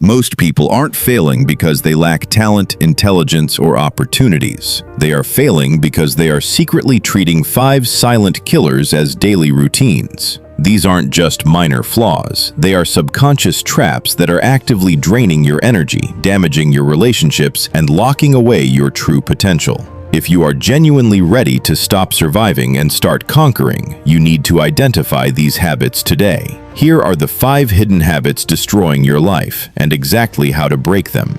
Most people aren't failing because they lack talent, intelligence, or opportunities. They are failing because they are secretly treating 5 silent killers as daily routines. These aren't just minor flaws. They are subconscious traps that are actively draining your energy, damaging your relationships, and locking away your true potential. If you are genuinely ready to stop surviving and start conquering, you need to identify these habits today. Here are the 5 hidden habits destroying your life and exactly how to break them.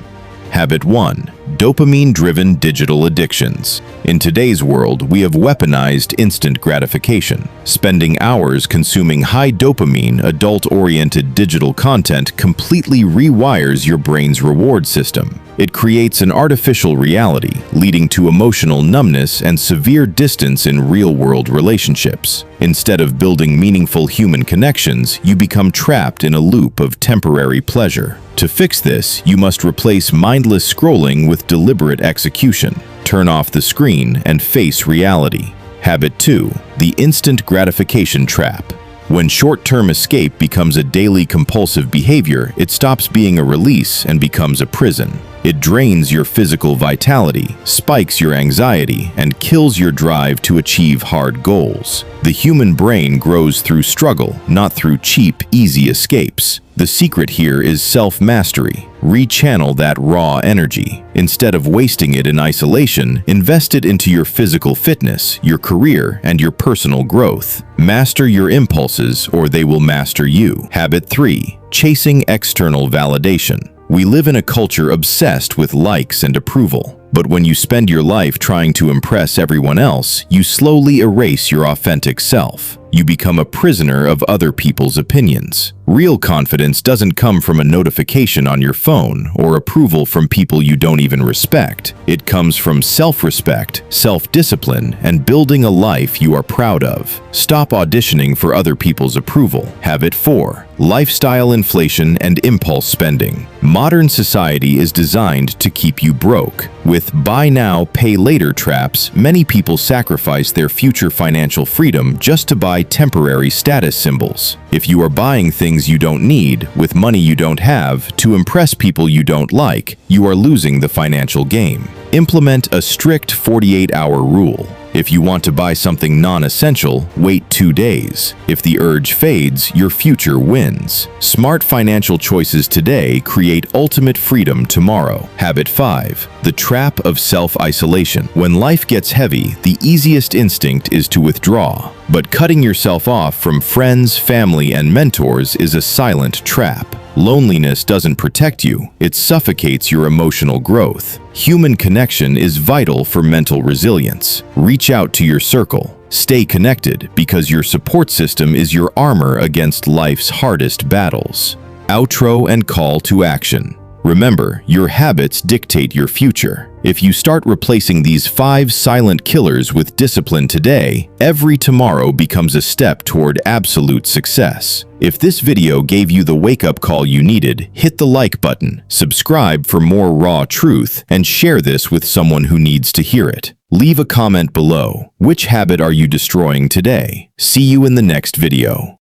Habit 1. Dopamine-driven digital addictions. In today's world, we have weaponized instant gratification. Spending hours consuming high dopamine, adult-oriented digital content completely rewires your brain's reward system. It creates an artificial reality, leading to emotional numbness and severe distance in real-world relationships. Instead of building meaningful human connections, you become trapped in a loop of temporary pleasure. To fix this, you must replace mindless scrolling with deliberate execution. Turn off the screen and face reality. Habit 2. The instant gratification trap. When short-term escape becomes a daily compulsive behavior, it stops being a release and becomes a prison. It drains your physical vitality, spikes your anxiety, and kills your drive to achieve hard goals. The human brain grows through struggle, not through cheap, easy escapes. The secret here is self-mastery. Rechannel that raw energy. Instead of wasting it in isolation, invest it into your physical fitness, your career, and your personal growth. Master your impulses, or they will master you. Habit 3. Chasing external validation. We live in a culture obsessed with likes and approval. But when you spend your life trying to impress everyone else, you slowly erase your authentic self. You become a prisoner of other people's opinions. Real confidence doesn't come from a notification on your phone or approval from people you don't even respect. It comes from self-respect, self-discipline, and building a life you are proud of. Stop auditioning for other people's approval. Habit 4. Lifestyle inflation and impulse spending. Modern society is designed to keep you broke. With buy now, pay later traps, many people sacrifice their future financial freedom just to buy temporary status symbols. If you are buying things you don't need, with money you don't have, to impress people you don't like, you are losing the financial game. Implement a strict 48-hour rule. If you want to buy something non-essential, wait 2 days. If the urge fades, your future wins. Smart financial choices today create ultimate freedom tomorrow. Habit 5. The trap of self-isolation. When life gets heavy, the easiest instinct is to withdraw. But cutting yourself off from friends, family, and mentors is a silent trap. Loneliness doesn't protect you, it suffocates your emotional growth. Human connection is vital for mental resilience. Reach out to your circle. Stay connected because your support system is your armor against life's hardest battles. Outro and call to action. Remember, your habits dictate your future. If you start replacing these 5 silent killers with discipline today, every tomorrow becomes a step toward absolute success. If this video gave you the wake-up call you needed, hit the like button, subscribe for more raw truth, and share this with someone who needs to hear it. Leave a comment below. Which habit are you destroying today? See you in the next video.